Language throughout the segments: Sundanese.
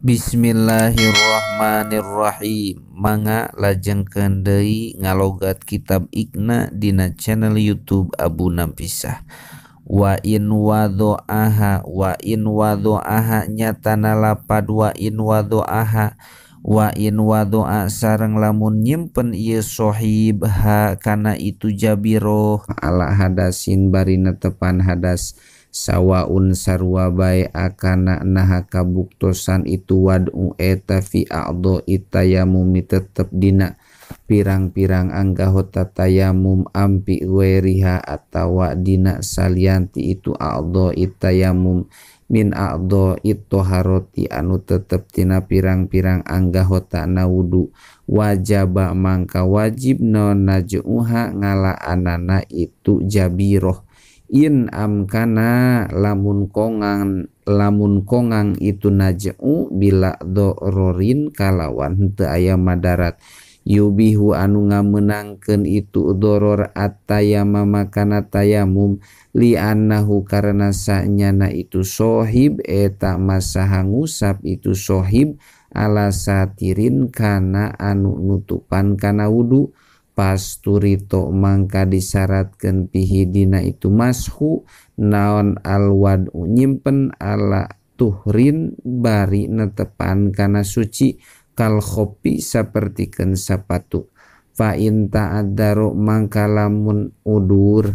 Bismillahirrahmanirrahim. Mangga lajengkeun deui ngalogat kitab Iqna dina channel YouTube Abu Nampisah. Wa in wadu'aha nyatana lapad wa in wadu'a sareng lamun nyimpen ieu sohib ha kana itu jabiroh ala hadasin bari netepan hadas sawaun sarua bae akana naha kabuktosan itu wad'u eta fi a'dho itayamumi tetep dina pirang-pirang anggahota tayamum ampi weriha atawa dina salianti itu a'dho itayamum min a'dho ittoharoti anu tetep tina pirang-pirang anggahota na wudu wajaba mangka wajib non naj'uha ngala anana itu jabiroh in amkana lamun kongang itu naj'u bila dororin kalawan henteu aya madarat yubihu anu ngamenangkeun itu doror at-tayamma makana tayamum li annahu karena sanyana itu sohib eta masaha ngusap itu sohib ala satirin kana anu nutupan kana wudu pasturito mangka disyaratkeun pihi dina itu mashu naon alwad'u nyimpen ala tuhrin bari netepan kana suci kal khopi sapertikeun sapatu fa in ta'addaru mangka lamun udur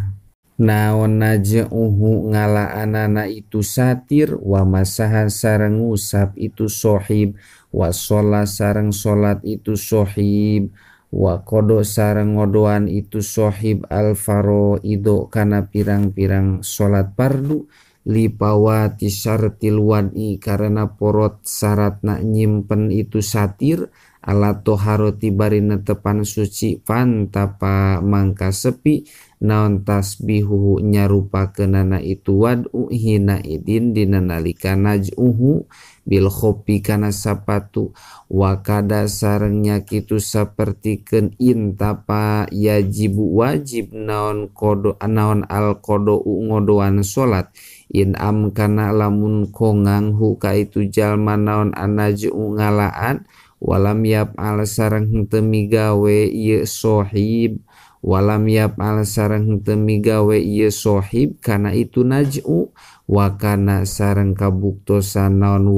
naon naj'uhu ngala anana itu satir wa masaha sareng ngusap itu sohib wa sholat sareng sholat itu sohib wa kodo sareng ngodoan itu sohib al faroido kana pirang-pirang sholat fardu lipawati syartil wad'i karena porot syaratna nyimpen itu satir ala toharoti bari netepan suci fantapa mangka sepi naon tasbihu nyarupakeunana itu wad'u hina idin dina nalika naj'uhu bil khopi kana sapatu wa kada sareng nyakitu sapertikeun intapa yajibu wajib naon kodo naon al kodo ngodoan salat in amkana lamun kongang hu ka itu jalma naon anaj'u ngalaan walam yaf'al sareng henteu migawe ieu sohib walam yaf'al sareng henteu migawe ieu sohib kana itu naj'u wa kana sareng kabuktosan naon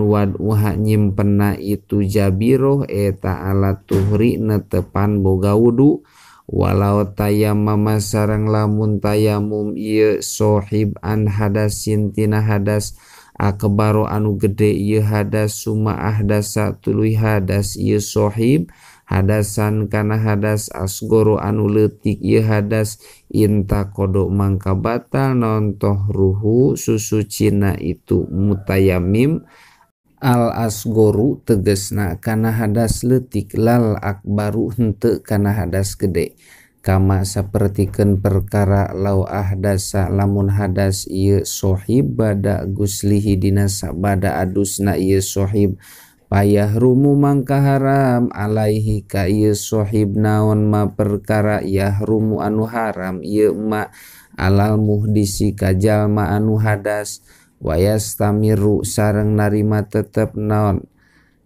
wad'uha nyimpenna itu jabiroh eta alat tuhri netepan boga wudu walau tayammama sareng lamun tayamum ieu sohib an hadasin tina hadas akbaro anu gede ieu hadas summa ahdasa tuluy hadas ieu sohib hadasan kana hadas asgoro anu leutik ieu hadas inta kodo mangka batal non tohruhu susucina itu mutayammim al asgoru tegesna kana hadas leutik lal akbaru henteu kana hadas gede kama sapertikeun perkara lau ahdasa lamun hadas ieu sohib bada guslihi dina sabada adusna ieu sohib payah rumu mangka haram alaihi ka ieu sohib naon ma perkara yahrumu anu haram ieu ma alal muhdisi ka jalma anu hadas wayastamiru sareng narima tetep naon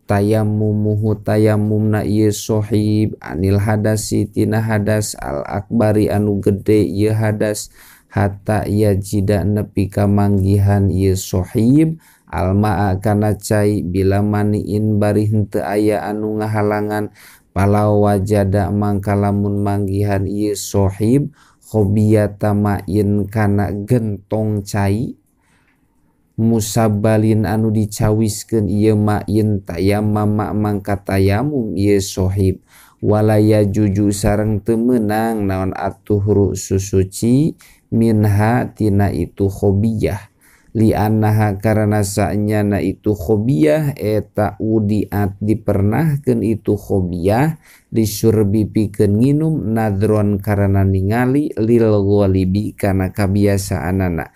tayammumuhu tayammumna ieu sohib anil hadasi tina hadas al akbari anu gede ieu hadas hatta yajida nepi ka manggihan ieu sohib alma'a kana cai bila maniin bari henteu aya anu ngahalangan palau wajada mangka lamun manggihan ieu sohib khobiyata ma'in kana gentong cai musabbalin anu dicawiskeun ieu ma'in tayammama mangka tayamum ieu sohib walaya juju sareng teu meunang naon atuhru susuci minha tina itu khobiyah li annaha karena sanyana itu khobiyah eta udiat dipernahkeun itu khobiyah disurbi pikeun nginum nadron karena ningali lil ghalibi kana kabiasaanana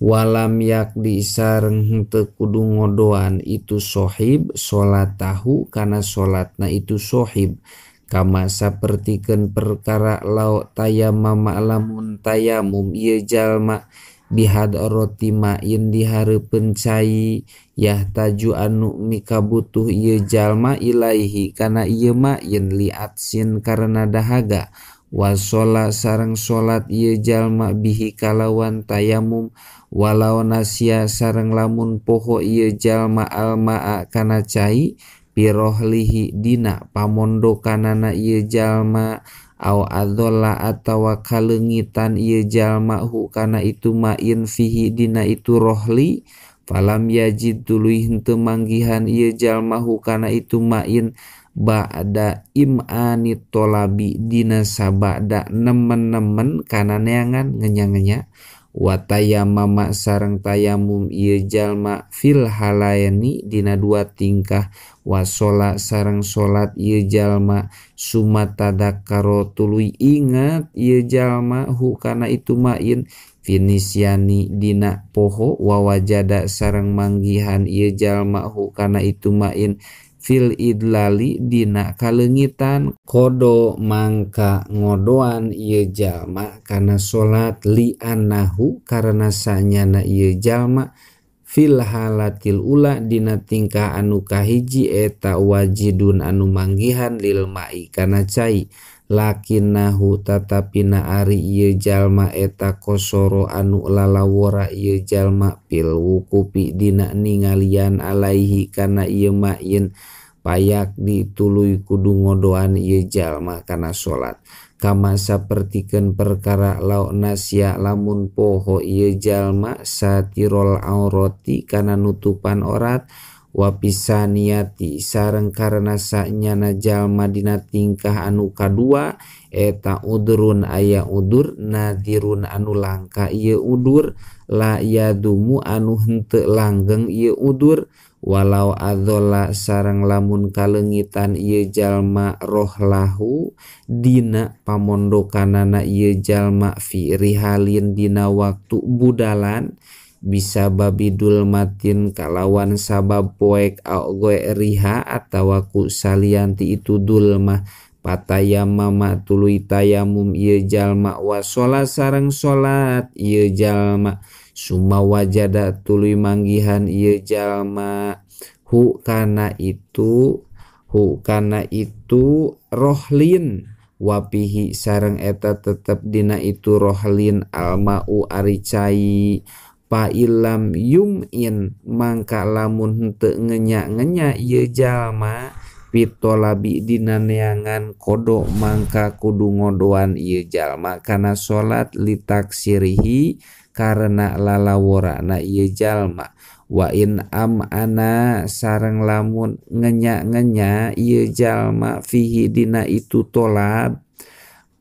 walam yakdi sareng henteu kudu ngodoan itu sohib salat tahu kana salatna itu sohib kama sapertikeun perkara lau tayammama lamun tayamum ieu jalma bihadrati ma'in di hareupeun cai yahtaju anu mika butuh ieu jalma ilaihi kana ieu ma'in liatsin karena dahaga wasola sareng salat ieu jalma bihi kalawan tayamum walau nasia sareng lamun poho ieu jalma alma'a kana cai pirohlihi dina pamondokanana ieu jalma au adzola atawa kalengitan ieu jalma hu kana itu ma'in fihi dina itu rohli falam yajid tuluy henteu manggihan ieu jalma hu kana itu ma'in ba'da im'ani tolabi dina sabada nemen-nemen kana neangan ngenya-ngenya wa tayammama sareng tayamum ieu jalma fil halayani dina dua tingkah wasola sareng salat ieu jalma sumatadakkaro tuluy ingat ieu jalma hu kana itu ma'in finisyani dina poho wawajada sareng manggihan ieu jalma hu kana itu ma'in fil idlali dina kalengitan kodo mangka ngodoan ieu jalma kana salat li annahu karena sanyana ieu jalma fil halatil ula dina tingkah anu kahiji eta wajidun anu manggihan lil ma'i kana cai lakinnahu tatapina ari ieu jalma eta kosoro anu lalawora ieu jalma pil wukupi dina ningalian alaihi kana ieu ma'in payak dituluy kudu ngodoan ieu jalma kana salat kama sapertikeun perkara lau nasya lamun poho ieu jalma satirol aurati kana nutupan aurat wa pisaniyati sareng karena sanyana jalma dina tingkah anu kadua eta udrun aya udur nadirun anu langka ieu udur la yadumu anu henteu langgeng ieu udur walau adzola sareng lamun kalengitan ieu jalma rohlahu dina pamondokanana ieu jalma fi rihalin dina waktu budalan bisa babidul matin kalawan sabab poek au goe riha atawa ku salianti itu dulmah patayamama tuluy tayamum ieu jalma wasola sareng salat ieu jalma summa wajada tuluy manggihan ieu jalma hu kana itu rohlin wapihi sareng eta tetep dina itu rohlin almau ari cai pa ilam yum'in mangka lamun henteu ngenya-ngenya ieu jalma pitolabi dina neangan kodo mangka kudu ngodoan ieu jalma kana salat litaksirihi karena lalaworana ieu jalma wa in am'ana sareng lamun ngenya-ngenya ieu jalma fihi dina itu tolab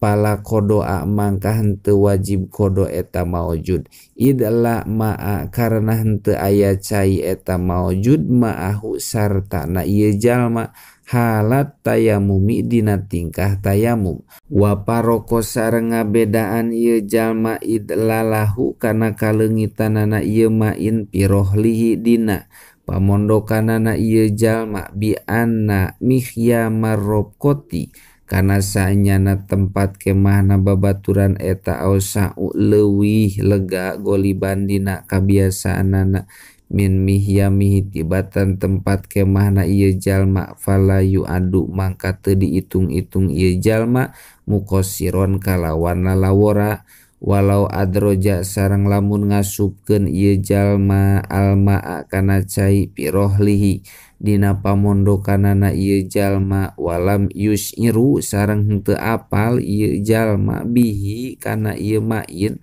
pala kodoa mangka henteu wajib kodo eta maujud idla ma'a karena henteu aya cai eta maujud ma'ahu sartana ieu jalma halat tayamumi dina tingkah tayamum wa paroko sareng ngabedaan ieu jalma idlalahu kana kalengitanana ieu ma'in pirohlihi dina pamondokanana ieu jalma bi anna mihya marrokoti kana sanyana tempat kemahna babaturan eta ausa'u leuwih lega goliban dina kabiasaanana min mihyamihi tibatan tempat kemahna ieu jalma falayu adu mangka teu diitung-itung ieu jalma mukosiron kalawan lalawora walau adroja sareng lamun ngasupkeun ieu jalma alma'a kana cai pirohlihi dina pamondokanana ieu jalma walam yus'iru sareng henteu apal ieu jalma bihi kana ieu ma'in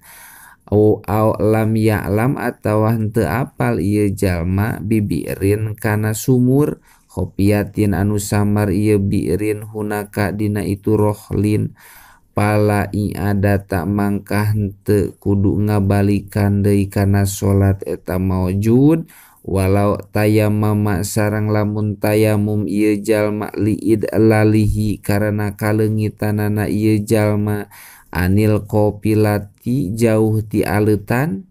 au lam ya'lam atawa henteu apal ieu jalma bibirin kana sumur khopiatin anu samar ieu birin hunaka dina itu rohlin pala i'adata mangka henteu kudu ngabalikan deui kana salat eta maujud walau tayammama sareng lamun tayamum ieu jalma liid lalihi karena kalengitanana ieu jalma anil kopilati jauh ti aleutan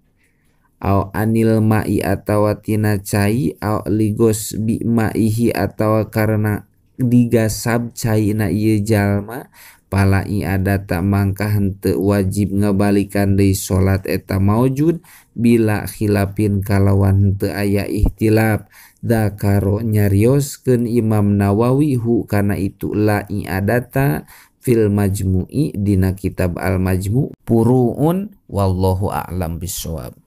au anil ma'i atawa tina cai au ligos bi ma'ihi atawa karena digasab caina ieu jalma pala ada tak mangka henteu wajib ngabalikan deui salat eta maujud bila khilafin kalawan henteu aya ihtilaf. Dzakaro nyarioskeun Imam Nawawi hu kana itu la i'adata fil majmu'i dina kitab al majmu' puruun wallahu a'lam bissawab.